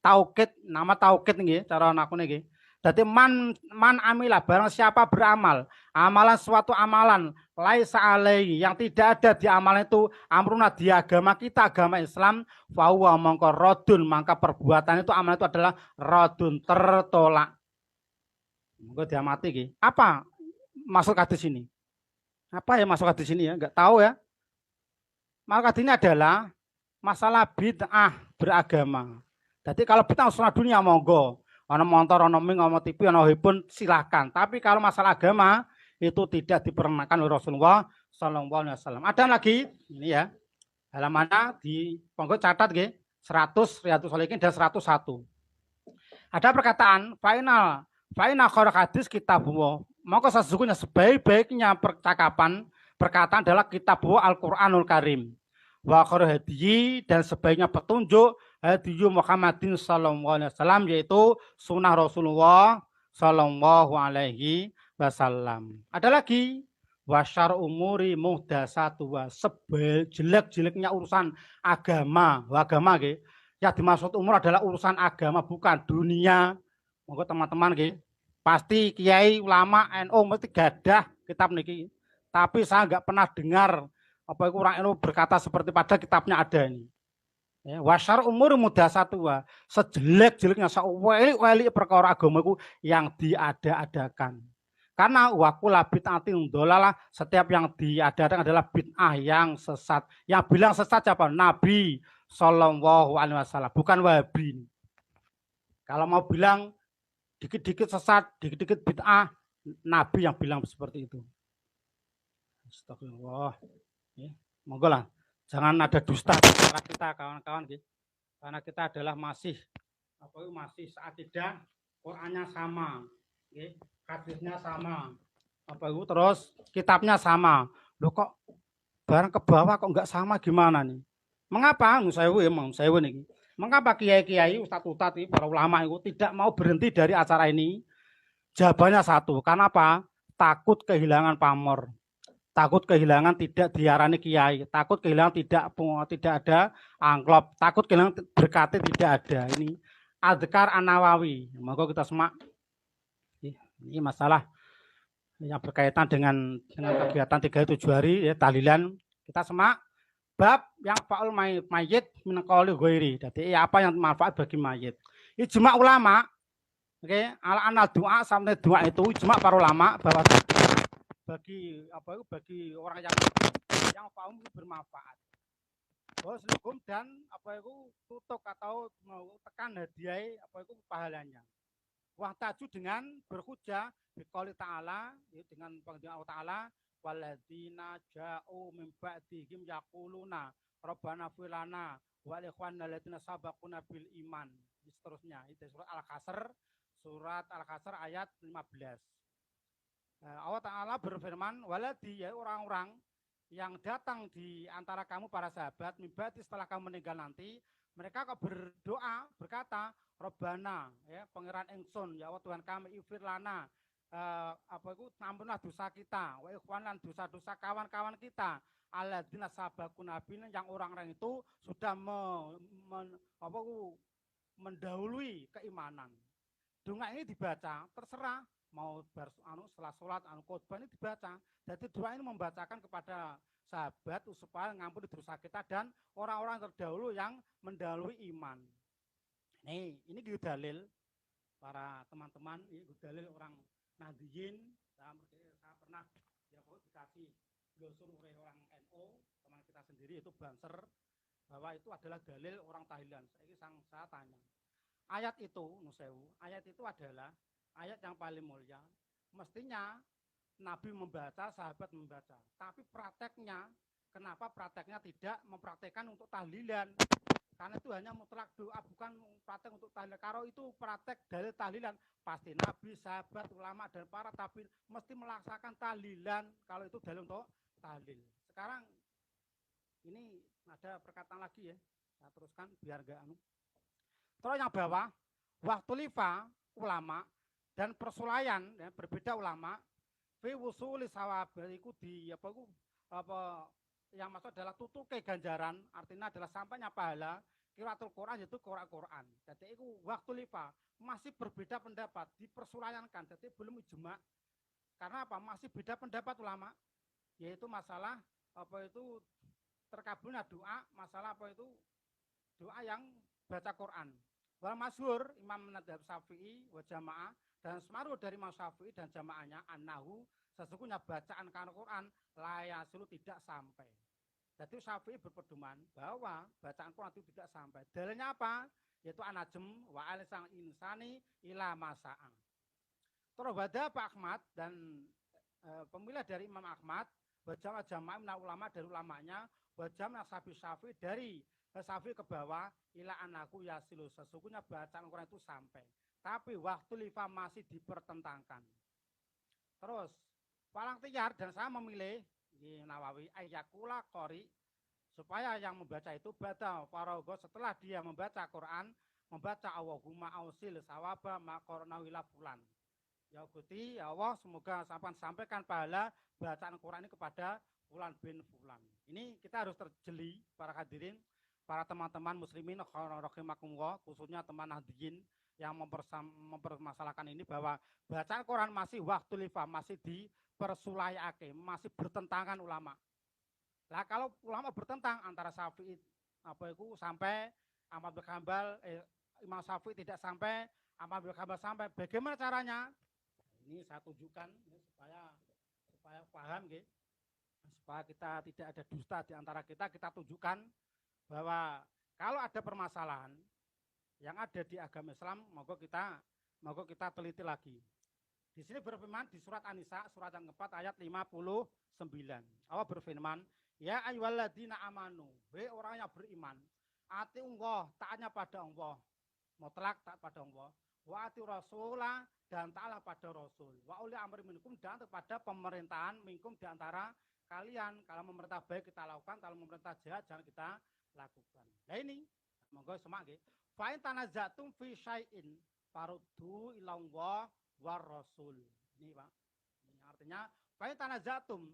Speaker 1: taukid, nama taukid nggih cara aku niki. Dadi man amila, barang siapa beramal amalan suatu amalan laisa alaihi, yang tidak ada di amalan itu amruna di agama kita, agama Islam, fahuwa mongko radun, maka perbuatan itu amalan itu adalah radun, tertolak. Monggo diamati nggih. Apa maksud hadis ini? Apa ya masuk hadis ini ya? Enggak tahu ya. Maka hadis ini adalah masalah bid'ah beragama. Jadi kalau bid'ah urusan dunia monggo, ono motor, ono ming, ono TV, ono handphone silahkan. Tapi kalau masalah agama itu tidak diperkenankan oleh Rasulullah Sallallahu Alaihi Wasallam. Ada lagi ini ya, halamannya di monggo catat nggih, 100 Riyadhus Shalihin dan 101. Ada perkataan final khairul hadis kitabullah. Maka sesungguhnya sebaik-baiknya percakapan, perkataan adalah kitabullah Al-Qur'anul Karim. Wa khairul hadi, dan sebaiknya petunjuk hadiyu Muhammadin sallallahu alaihi wasallam, yaitu sunnah Rasulullah sallallahu alaihi wasallam. Ada lagi wasyar umuri muhdasatu, sejelek-jeleknya urusan agama, nggih. Yang dimaksud umur adalah urusan agama, bukan dunia. Monggo teman-teman nggih. Pasti kiai ulama NU mesti gadah kitab niki. Tapi saya enggak pernah dengar apa itu orang NU berkata seperti pada kitabnya ada ini. Ya, wasyar umur muhdasatu, sejelek-jeleknya, seweli-weli perkara agama itu yang diada-adakan. Karena wakula bid'atin dolalah, setiap yang diadakan adalah bid'ah yang sesat. Yang bilang sesat siapa? Nabi Sallallahu Alaihi Wasallam, bukan Wahabi. Kalau mau bilang dikit-dikit sesat, dikit-dikit bid'ah, Nabi yang bilang seperti itu. Astagfirullah. Ya, monggo lah, jangan ada dusta antara kita kawan-kawan, gitu. Karena kita adalah masih seakidah, Qur'annya sama, gitu. Hadisnya sama, terus kitabnya sama. Loh kok barang ke bawah kok enggak sama, gimana nih? Mengapa? Saya nih. Mengapa kiai-kiai, ustadz-ustadz, para ulama itu tidak mau berhenti dari acara ini? Jawabannya satu, karena apa? Takut kehilangan pamor, takut kehilangan tidak diarani kiai, takut kehilangan tidak ada amplop, takut kehilangan berkatnya tidak ada. Ini Adhkar An-Nawawi. Maka kita semak. Ini masalah yang berkaitan dengan kegiatan 37 hari ya, tahlilan. Kita semak. Bab yang faul mayit min qouli ghairi. Jadi apa yang manfaat bagi mayit. Ijma ulama, oke, ala anal doa, sampai doa itu ijma para ulama bahwa bagi orang yang faul bermanfaat. Bahwa selugum dan tutuk atau mau tekan hadiah pahalanya. Wah taju dengan berhujah biqouli ta'ala, dengan panggilan Allah Ta'ala, waladina ja'u min ba'dihim yaquluna rabbana fir lana wa li ikhwanina alladziina sabaquna bil iman. seterusnya. Itu surat Al-Kasr ayat 15. Allah Ta'ala berfirman, waladi, ya orang-orang yang datang di antara kamu para sahabat, mibati setelah kamu meninggal nanti, mereka kok berdoa, berkata, Robbana, ya, Pangeran Engsun, ya Allah Tuhan kami, ifir lana, ampunlah dosa kita, wa ikhwanan dosa-dosa kawan-kawan kita, alladzina sabaquna bil, yang orang-orang itu sudah mendahului keimanan. Doa ini dibaca, terserah mau setelah sholat, khotbah ini dibaca. Jadi doa ini membacakan kepada sahabat supaya ngampuni dosa kita dan orang-orang terdahulu yang mendahului iman. Ini dalil para teman-teman, ini dalil orang Nahdiyin. Saya pernah dikasih glosur oleh orang NU, teman kita sendiri itu Banser, bahwa itu adalah dalil orang tahlilan. Saya tanya, ayat itu, nusewu, ayat itu adalah ayat yang paling mulia. Mestinya Nabi membaca, sahabat membaca. Tapi prakteknya, kenapa prakteknya tidak mempraktekkan untuk tahlilan? Karena itu hanya mutlak doa, bukan praktek untuk tahlilan. Kalau itu praktek dalil tahlilan, pasti Nabi, sahabat, ulama, dan para tabiin mesti melaksanakan tahlilan. Kalau itu dalil untuk tahlil. Sekarang ini ada perkataan lagi ya, saya teruskan biar enggak Terus yang bawah, waktu lifa ulama dan persulayan, ya, berbeda ulama, fi wusuli sawab, itu di yang maksud adalah tutuke ganjaran, artinya adalah sampainya pahala qiraatul Quran, yaitu Quran. Jadi itu waktu lifa masih berbeda pendapat, dipersulayankan, jadi belum ijma. Karena apa? Masih beda pendapat ulama, yaitu masalah terkabulnya doa, masalah doa yang baca Quran. Wal masyhur Imam Madhab Syafi'i wa jamaah, dan semaruh dari Imam Syafi'i dan jamaahnya, annahu, sesungguhnya bacaan Quran layasulu tidak sampai. Jadi Syafi'i berpedoman bahwa bacaan Quran itu tidak sampai. Dalilnya apa? Yaitu anajem wa alisang insani ila masa'a. Terus Pak Ahmad dan pemilah dari Imam Ahmad, wajah jamaah ulama dari ulamanya, wajah Sabi Syafi'i dari Syafi'i ke bawah, ila anakku yasilu, sesungguhnya bacaan Quran itu sampai. Tapi waktu lifa masih dipertentangkan. Terus palang tiyar, dan saya memilih di Nawawi ayakula qori, supaya yang membaca itu baca farago, setelah dia membaca Quran, membaca Allahumma ausil sawaba maqorna wila fulan. Ya Gusti, ya Allah, semoga sampaikan pahala bacaan Quran ini kepada fulan bin fulan. Ini kita harus terjeli para hadirin, para teman-teman muslimin rahimakumullah, khususnya teman Nahdiyin yang mempermasalahkan ini, bahwa bacaan Quran masih waktu lifa, masih dipersulayake, masih bertentangan ulama. Lah kalau ulama bertentang antara Syafi'i sampai Ahmad bin Hanbal, Imam Syafi'i tidak sampai, Ahmad bin Hanbal sampai, bagaimana caranya? Ini saya tunjukkan ya, supaya paham ya, supaya kita tidak ada dusta di antara kita tunjukkan bahwa kalau ada permasalahan yang ada di agama Islam, monggo kita teliti lagi. Di sini berfirman di surat An-Nisa, surat yang keempat ayat 59. Allah berfirman, ya ayyuhalladzina amanu, wahai orang yang beriman, ati Allah, taatnya pada Allah, mutlak taat pada Allah, wa ati rasulah, dan taatlah pada Rasul, wa uli amri minkum, dan kepada pemerintahan minkum di antara kalian. Kalau memerintah baik kita lakukan, kalau memerintah jahat jangan kita lakukan. Nah ini, monggo semak nggih. Fa in tanazatum fi syai'in faruddu ila Allah war Rasul. Ini Pak. Ini artinya fa in tanazatum,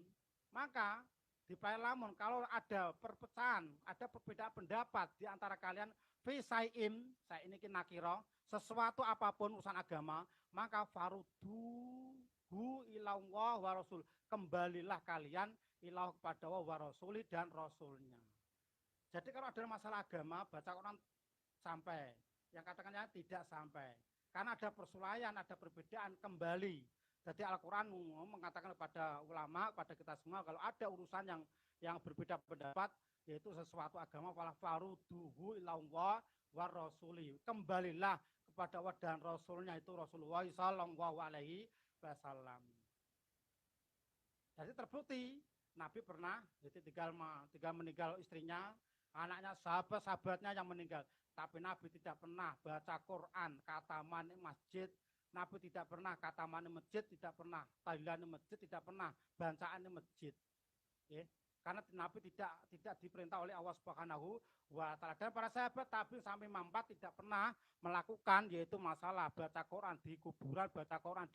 Speaker 1: maka di lamun kalau ada perpecahan, ada perbedaan pendapat di antara kalian, fi syai'in, saya ini nakira, sesuatu apapun urusan agama, maka faruddu ila Allah war Rasul. Kembalilah kalian ilah kepada Allah wa Rasuli dan Rasulnya. Jadi kalau ada masalah agama, baca Quran sampai, yang katakannya tidak sampai. Karena ada persulayan, ada perbedaan, kembali. Jadi Al-Quran mengatakan kepada ulama, kepada kita semua, kalau ada urusan yang berbeda pendapat, yaitu sesuatu agama, fala faruduhu ilallah wa rasuli. Kembalilah kepada Allah dan Rasulnya, itu Rasulullah sallallahu alaihi wasallam. Jadi terbukti, Nabi pernah jadi tinggal meninggal istrinya, anaknya, sahabat-sahabatnya yang meninggal. Tapi Nabi tidak pernah baca Quran, kataman di masjid. Nabi tidak pernah kataman di masjid, tidak pernah tahlilan di masjid, tidak pernah bacaan di masjid. Ya. Karena Nabi tidak diperintah oleh Allah Subhanahu wa Ta'ala. Dan para sahabat tapi sampai mampat tidak pernah melakukan yaitu masalah baca Quran di kuburan, baca Quran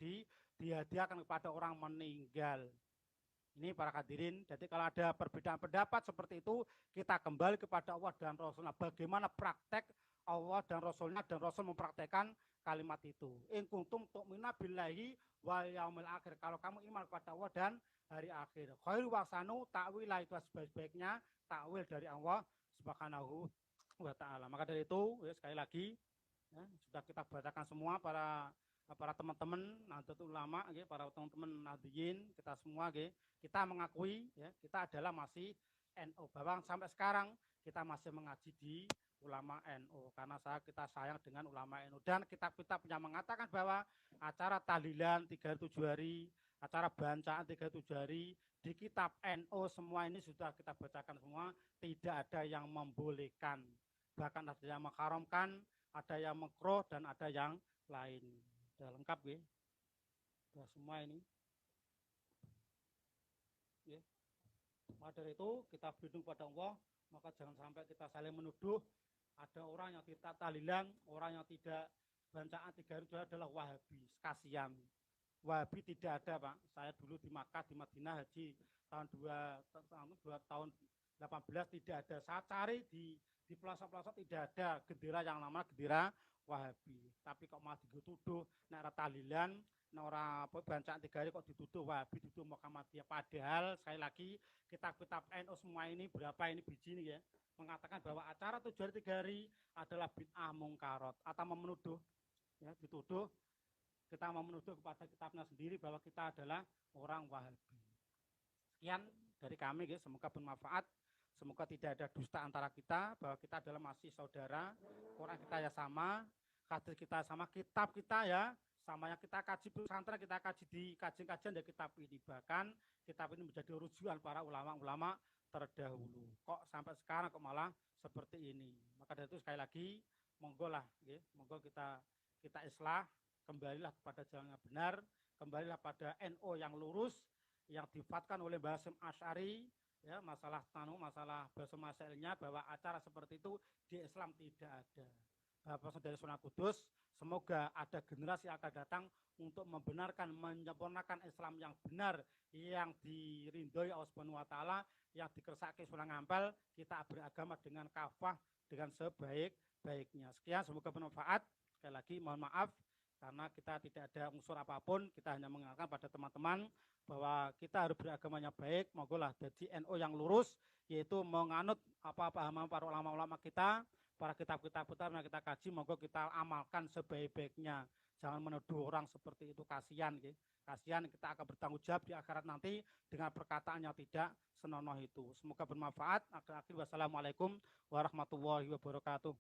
Speaker 1: dihadiahkan kepada orang meninggal. Ini para hadirin, jadi kalau ada perbedaan pendapat seperti itu, kita kembali kepada Allah dan Rasulnya. Bagaimana praktek Allah dan Rasulnya, dan Rasul mempraktekkan kalimat itu. In kuntum tu'minu billahi wal yaumil akhir. Kalau kamu iman kepada Allah dan hari akhir. Khairu wasanu ta'wilah, itu sebaik-baiknya takwil dari Allah Subhanahu wa Ta'ala. Maka dari itu, ya, sekali lagi, ya, sudah kita bacakan semua para teman-teman Nahdlatul Ulama, para teman-teman Nahdliyin, kita semua, kita mengakui ya, kita adalah masih NU. Bahwa sampai sekarang kita masih mengaji di ulama NU karena kita sayang dengan ulama NU, dan kitab-kitab yang mengatakan bahwa acara tahlilan 37 hari, acara bancaan 37 hari di kitab NU semua ini sudah kita bacakan semua, tidak ada yang membolehkan, bahkan ada yang mengharamkan, ada yang makruh, dan ada yang lain. Sudah lengkap ya, sudah semua ini ya. Maka dari itu kita berlindung pada Allah, maka jangan sampai kita saling menuduh. Ada orang yang tidak tahlilan, orang yang tidak bacaan 3 hari adalah Wahabi. Kasihan, Wahabi tidak ada, Pak. Saya dulu di Makkah, di Madinah haji tahun 18 tidak ada. Saya cari di pelosok-pelosok tidak ada gendera yang namanya gendera Wahabi. Tapi kok malah dituduh nek tahlilan, nek ora bacaan 3 hari kok dituduh Wahabi, dituduh Muhammadiyah. Padahal sekali lagi kitab-kitab NU semua ini berapa ini biji nih ya, mengatakan bahwa acara 7 hari 3 hari adalah bid'ah mungkarat atau menuduh ya, dituduh kita mau menuduh kepada kitabnya sendiri bahwa kita adalah orang Wahabi. Sekian dari kami, semoga bermanfaat, semoga tidak ada dusta antara kita, bahwa kita adalah masih saudara, Quran kita ya sama, hadis kita sama, kitab kita ya sama, yang kita kaji pesantren, kita kaji di kajian-kajian dari kitab ini. Bahkan kitab ini menjadi rujukan para ulama-ulama terdahulu. Kok sampai sekarang kok malah seperti ini? Maka dari itu sekali lagi monggo lah, monggo kita islah, kembalilah kepada jalan yang benar, kembalilah pada NU yang lurus, yang difatkan oleh Mbah Hasyim Asy'ari ya, masalah bahasa masailnya bahwa acara seperti itu di Islam tidak ada. Bapak dari Sunan Kudus, semoga ada generasi yang akan datang untuk membenarkan, menyempurnakan Islam yang benar, yang dirindhoi Allah Subhanahu wa Ta'ala, yang dikersakake Sunan Ampel, kita beragama dengan kafah, dengan sebaik-baiknya. Sekian, semoga bermanfaat. Sekali lagi mohon maaf karena kita tidak ada unsur apapun, kita hanya mengingatkan pada teman-teman bahwa kita harus beragamanya baik, mogolah jadi NU yang lurus, yaitu menganut apa pahaman para ulama-ulama kita, para kitab-kitab yang kita kaji, moga kita amalkan sebaik-baiknya. Jangan menuduh orang seperti itu, kasihan, kasihan kita akan bertanggung jawab di akhirat nanti dengan perkataan yang tidak senonoh itu. Semoga bermanfaat. Akhir-akhir wassalamualaikum warahmatullahi wabarakatuh.